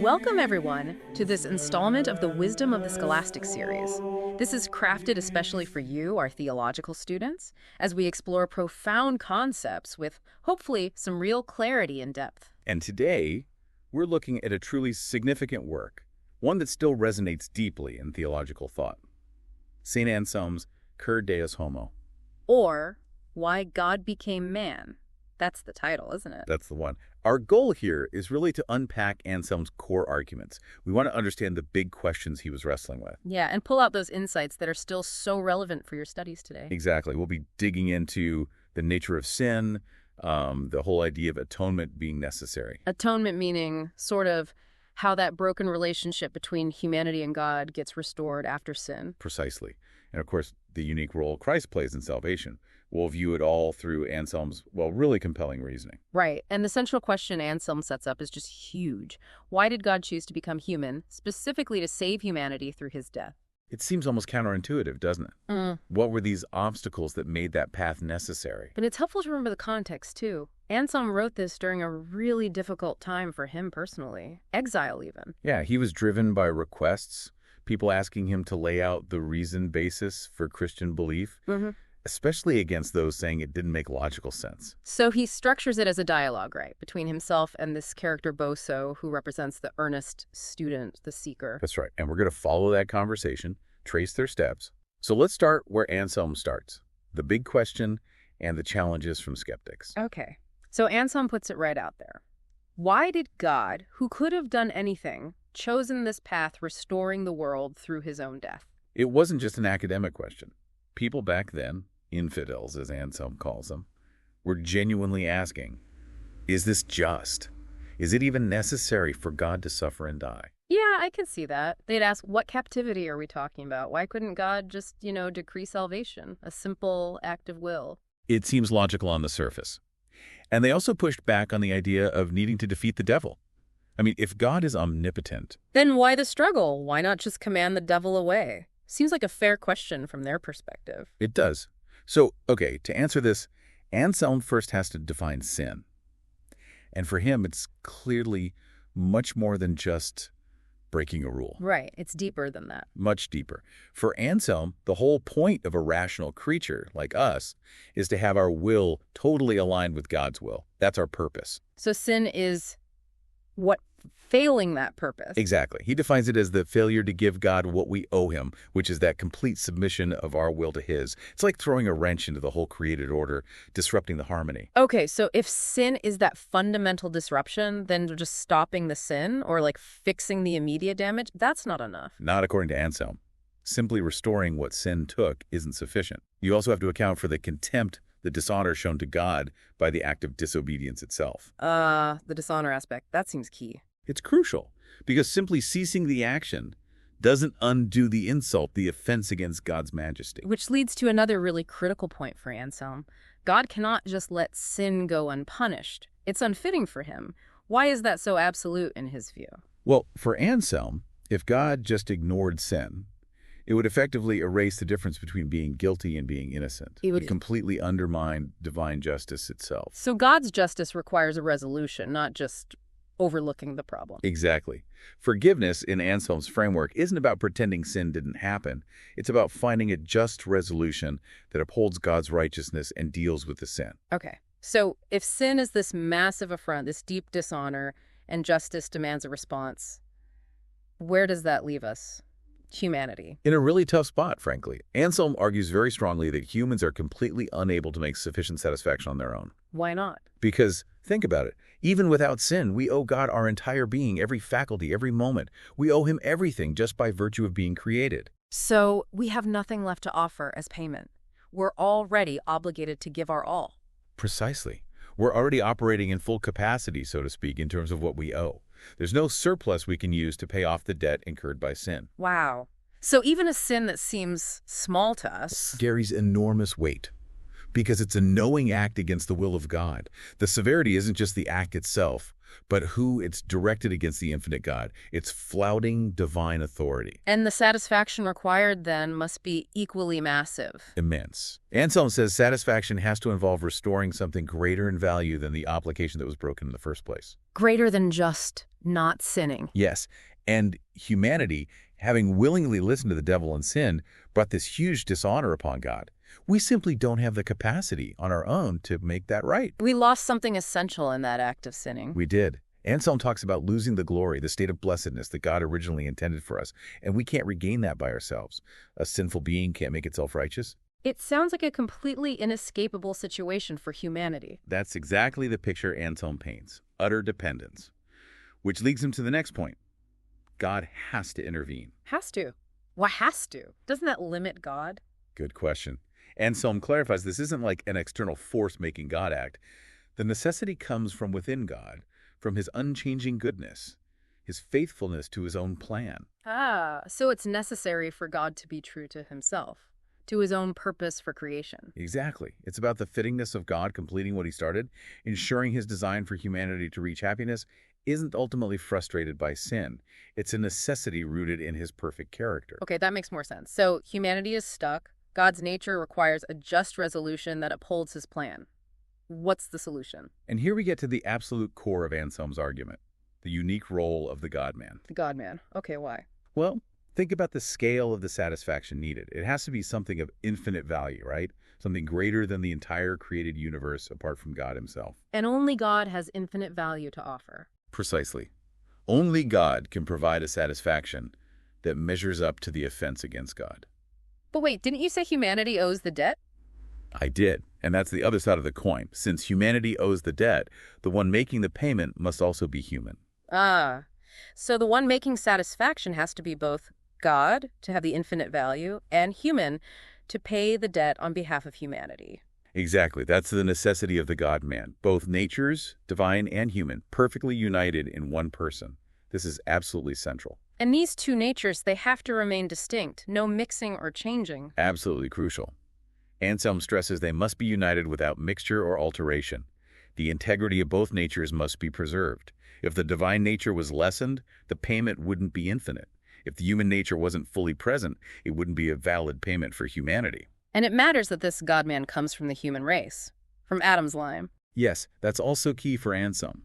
Welcome, everyone, to this installment of the Wisdom of the Scholastic series. This is crafted especially for you, our theological students, as we explore profound concepts with, hopefully, some real clarity and depth. And today, we're looking at a truly significant work, one that still resonates deeply in theological thought. Saint Anselm's Cur Deus Homo. Or, Why God Became Man. That's the title, isn't it? That's the one. Our goal here is really to unpack Anselm's core arguments. We want to understand the big questions he was wrestling with. Yeah, and pull out those insights that are still so relevant for your studies today. Exactly. We'll be digging into the nature of sin, the whole idea of atonement being necessary. Atonement meaning sort of how that broken relationship between humanity and God gets restored after sin. Precisely. And of course, the unique role Christ plays in salvation. We'll view it all through Anselm's, really compelling reasoning. Right. And the central question Anselm sets up is just huge. Why did God choose to become human, specifically to save humanity through his death? It seems almost counterintuitive, doesn't it? What were these obstacles that made that path necessary? But it's helpful to remember the context, too. Anselm wrote this during a really difficult time for him personally. Exile, even. Yeah, he was driven by requests, people asking him to lay out the reason basis for Christian belief. Especially against those saying it didn't make logical sense. So he structures it as a dialogue, right, between himself and this character Boso, who represents the earnest student, the seeker. That's right. And we're going to follow that conversation, trace their steps. So let's start where Anselm starts, the big question and the challenges from skeptics. Okay. So Anselm puts it right out there. Why did God, who could have done anything, chosen this path restoring the world through his own death? It wasn't just an academic question. People back then, infidels as Anselm calls them, were genuinely asking, is this just? Is it even necessary for God to suffer and die? Yeah, I can see that. They'd ask, what captivity are we talking about? Why couldn't God just, decree salvation? A simple act of will. It seems logical on the surface. And they also pushed back on the idea of needing to defeat the devil. I mean, if God is omnipotent, then why the struggle? Why not just command the devil away? Seems like a fair question from their perspective. It does. So, okay, to answer this, Anselm first has to define sin. And for him, it's clearly much more than just breaking a rule. Right. It's deeper than that. Much deeper. For Anselm, the whole point of a rational creature like us is to have our will totally aligned with God's will. That's our purpose. So sin is what failing that purpose. Exactly. He defines it as the failure to give God what we owe him, which is that complete submission of our will to his. It's like throwing a wrench into the whole created order, disrupting the harmony. Okay, so if sin is that fundamental disruption, then just stopping the sin or like fixing the immediate damage, that's not enough. Not according to Anselm. Simply restoring what sin took isn't sufficient. You also have to account for the contempt, the dishonor shown to God by the act of disobedience itself. The dishonor aspect, that seems key. It's crucial, because simply ceasing the action doesn't undo the insult, the offense against God's majesty. Which leads to another really critical point for Anselm. God cannot just let sin go unpunished. It's unfitting for him. Why is that so absolute in his view? Well, for Anselm, if God just ignored sin, it would effectively erase the difference between being guilty and being innocent. It would completely undermine divine justice itself. So God's justice requires a resolution, not just overlooking the problem. Exactly. Forgiveness in Anselm's framework isn't about pretending sin didn't happen. It's about finding a just resolution that upholds God's righteousness and deals with the sin. Okay. So if sin is this massive affront, this deep dishonor, and justice demands a response, where does that leave us? Humanity. In a really tough spot, frankly. Anselm argues very strongly that humans are completely unable to make sufficient satisfaction on their own. Why not? Because, think about it, even without sin, we owe God our entire being, every faculty, every moment. We owe him everything just by virtue of being created. So we have nothing left to offer as payment. We're already obligated to give our all. Precisely. We're already operating in full capacity, so to speak, in terms of what we owe. There's no surplus we can use to pay off the debt incurred by sin. Wow. So even a sin that seems small to us carries enormous weight because it's a knowing act against the will of God. The severity isn't just the act itself, but who it's directed against the infinite God. It's flouting divine authority. And the satisfaction required then must be equally massive. Immense. Anselm says satisfaction has to involve restoring something greater in value than the obligation that was broken in the first place. Greater than just not sinning. Yes, and humanity, having willingly listened to the devil and sin, brought this huge dishonor upon God. We simply don't have the capacity on our own to make that right. We lost something essential in that act of sinning. We did. Anselm talks about losing the glory, the state of blessedness that God originally intended for us, and we can't regain that by ourselves. A sinful being can't make itself righteous. It sounds like a completely inescapable situation for humanity. That's exactly the picture Anselm paints, utter dependence. Which leads him to the next point. God has to intervene. Has to. Why has to? Doesn't that limit God? Good question. Anselm clarifies this isn't like an external force making God act. The necessity comes from within God, from his unchanging goodness, his faithfulness to his own plan. So it's necessary for God to be true to himself, to his own purpose for creation. Exactly. It's about the fittingness of God completing what he started, ensuring his design for humanity to reach happiness isn't ultimately frustrated by sin. It's a necessity rooted in his perfect character. Okay, that makes more sense. So humanity is stuck. God's nature requires a just resolution that upholds his plan. What's the solution? And here we get to the absolute core of Anselm's argument, the unique role of the God-man. The God-man. Okay, why? Well, think about the scale of the satisfaction needed. It has to be something of infinite value, right? Something greater than the entire created universe apart from God himself. And only God has infinite value to offer. Precisely. Only God can provide a satisfaction that measures up to the offense against God. But wait, didn't you say humanity owes the debt? I did, and that's the other side of the coin. Since humanity owes the debt, the one making the payment must also be human. So the one making satisfaction has to be both God, to have the infinite value, and human, to pay the debt on behalf of humanity. Exactly. That's the necessity of the God-man. Both natures, divine and human, perfectly united in one person. This is absolutely central. And these two natures, they have to remain distinct, no mixing or changing. Absolutely crucial. Anselm stresses they must be united without mixture or alteration. The integrity of both natures must be preserved. If the divine nature was lessened, the payment wouldn't be infinite. If the human nature wasn't fully present, it wouldn't be a valid payment for humanity. And it matters that this God-man comes from the human race, from Adam's line. Yes, that's also key for Anselm.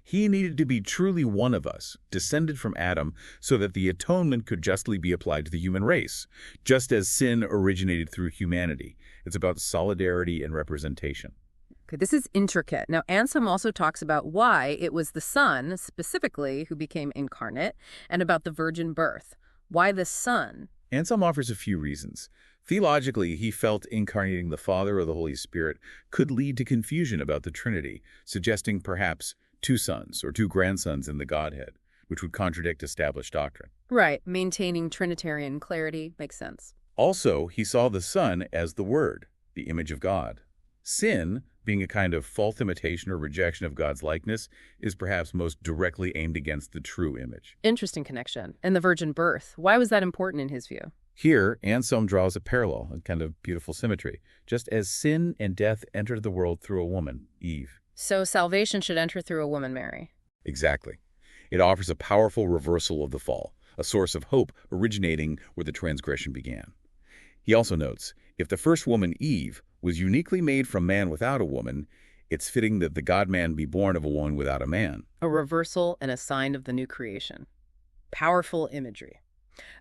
He needed to be truly one of us, descended from Adam, so that the atonement could justly be applied to the human race, just as sin originated through humanity. It's about solidarity and representation. Okay, this is intricate. Now, Anselm also talks about why it was the Son, specifically, who became incarnate, and about the virgin birth. Why the Son? Anselm offers a few reasons. Theologically, he felt incarnating the Father or the Holy Spirit could lead to confusion about the Trinity, suggesting perhaps two sons or two grandsons in the Godhead, which would contradict established doctrine. Right, maintaining Trinitarian clarity makes sense. Also, he saw the Son as the Word, the image of God. Sin, being a kind of false imitation or rejection of God's likeness, is perhaps most directly aimed against the true image. Interesting connection. And the virgin birth, why was that important in his view? Here, Anselm draws a parallel, a kind of beautiful symmetry, just as sin and death entered the world through a woman, Eve. So salvation should enter through a woman, Mary. Exactly. It offers a powerful reversal of the fall, a source of hope originating where the transgression began. He also notes, if the first woman, Eve, was uniquely made from man without a woman, it's fitting that the God-man be born of a woman without a man. A reversal and a sign of the new creation. Powerful imagery.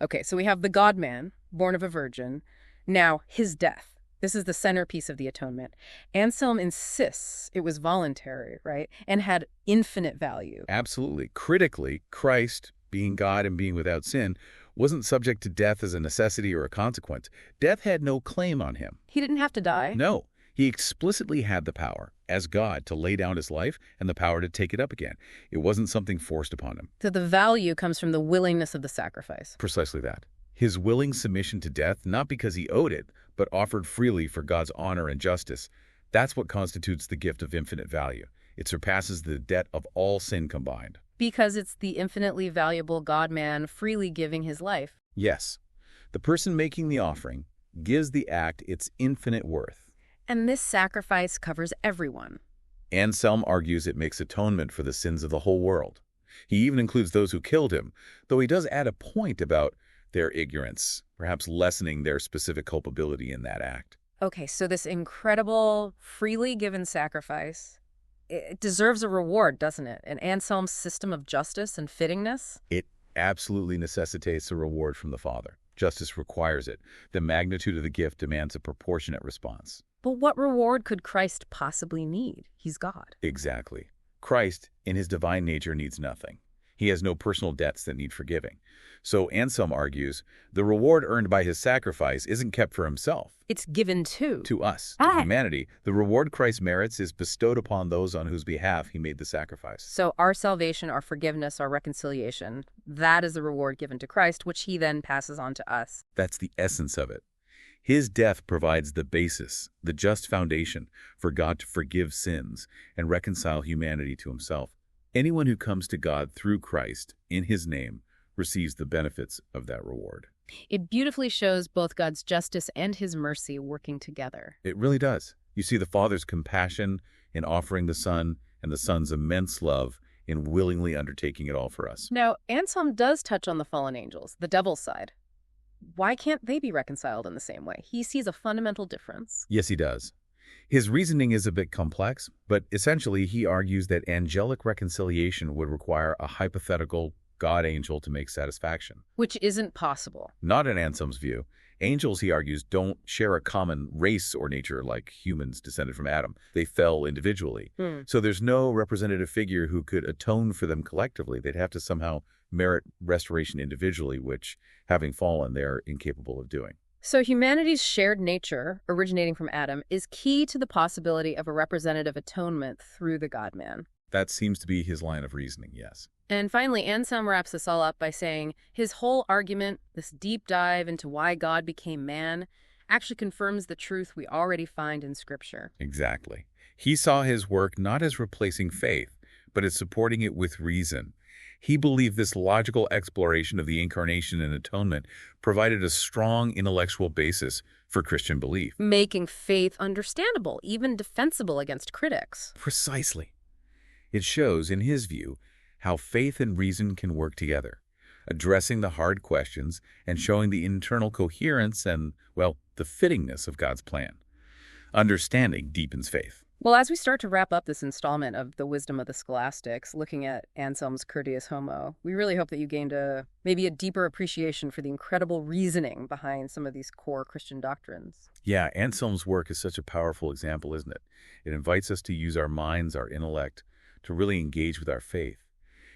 Okay, so we have the God-man, born of a virgin. Now, his death. This is the centerpiece of the atonement. Anselm insists it was voluntary, right? And had infinite value. Absolutely. Critically, Christ, being God and being without sin, wasn't subject to death as a necessity or a consequence. Death had no claim on him. He didn't have to die. No. He explicitly had the power, as God, to lay down his life and the power to take it up again. It wasn't something forced upon him. So the value comes from the willingness of the sacrifice. Precisely that. His willing submission to death, not because he owed it, but offered freely for God's honor and justice. That's what constitutes the gift of infinite value. It surpasses the debt of all sin combined. Because it's the infinitely valuable God-man freely giving his life. Yes. The person making the offering gives the act its infinite worth. And this sacrifice covers everyone. Anselm argues it makes atonement for the sins of the whole world. He even includes those who killed him, though he does add a point about their ignorance, perhaps lessening their specific culpability in that act. Okay, so this incredible, freely given sacrifice, it deserves a reward, doesn't it? An Anselm's system of justice and fittingness? It absolutely necessitates a reward from the Father. Justice requires it. The magnitude of the gift demands a proportionate response. But what reward could Christ possibly need? He's God. Exactly. Christ, in his divine nature, needs nothing. He has no personal debts that need forgiving. So Anselm argues, the reward earned by his sacrifice isn't kept for himself. It's given to To humanity. The reward Christ merits is bestowed upon those on whose behalf he made the sacrifice. So our salvation, our forgiveness, our reconciliation, that is the reward given to Christ, which he then passes on to us. That's the essence of it. His death provides the basis, the just foundation for God to forgive sins and reconcile humanity to himself. Anyone who comes to God through Christ, in his name, receives the benefits of that reward. It beautifully shows both God's justice and his mercy working together. It really does. You see the Father's compassion in offering the Son and the Son's immense love in willingly undertaking it all for us. Now, Anselm does touch on the fallen angels, the devil's side. Why can't they be reconciled in the same way? He sees a fundamental difference. Yes, he does. His reasoning is a bit complex, but essentially he argues that angelic reconciliation would require a hypothetical God angel to make satisfaction. Which isn't possible. Not in Anselm's view. Angels, he argues, don't share a common race or nature like humans descended from Adam. They fell individually. So there's no representative figure who could atone for them collectively. They'd have to somehow merit restoration individually, which, having fallen, they're incapable of doing. So humanity's shared nature, originating from Adam, is key to the possibility of a representative atonement through the God-man. That seems to be his line of reasoning, yes. And finally, Anselm wraps this all up by saying his whole argument, this deep dive into why God became man, actually confirms the truth we already find in Scripture. Exactly. He saw his work not as replacing faith, but as supporting it with reason. He believed this logical exploration of the Incarnation and atonement provided a strong intellectual basis for Christian belief. Making faith understandable, even defensible against critics. Precisely. It shows, in his view, how faith and reason can work together, addressing the hard questions and showing the internal coherence and, well, the fittingness of God's plan. Understanding deepens faith. Well, as we start to wrap up this installment of The Wisdom of the Scholastics, looking at Anselm's Cur Deus Homo, we really hope that you gained maybe a deeper appreciation for the incredible reasoning behind some of these core Christian doctrines. Yeah, Anselm's work is such a powerful example, isn't it? It invites us to use our minds, our intellect, to really engage with our faith.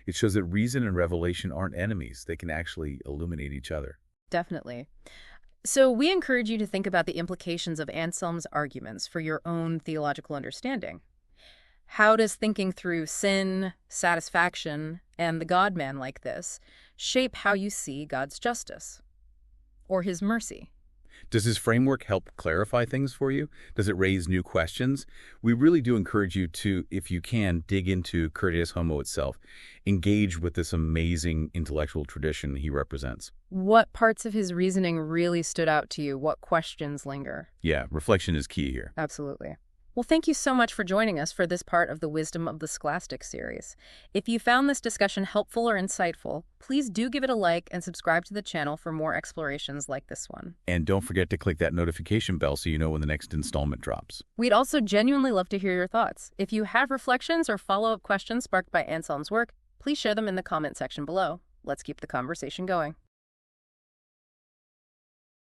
It shows that reason and revelation aren't enemies. They can actually illuminate each other. Definitely. So we encourage you to think about the implications of Anselm's arguments for your own theological understanding. How does thinking through sin, satisfaction, and the God-man like this shape how you see God's justice or his mercy? Does his framework help clarify things for you? Does it raise new questions? We really do encourage you to, if you can, dig into Cur Deus Homo itself. Engage with this amazing intellectual tradition he represents. What parts of his reasoning really stood out to you? What questions linger? Yeah, reflection is key here. Absolutely. Well, thank you so much for joining us for this part of the Wisdom of the Scholastics series. If you found this discussion helpful or insightful, please do give it a like and subscribe to the channel for more explorations like this one. And don't forget to click that notification bell so you know when the next installment drops. We'd also genuinely love to hear your thoughts. If you have reflections or follow-up questions sparked by Anselm's work, please share them in the comment section below. Let's keep the conversation going.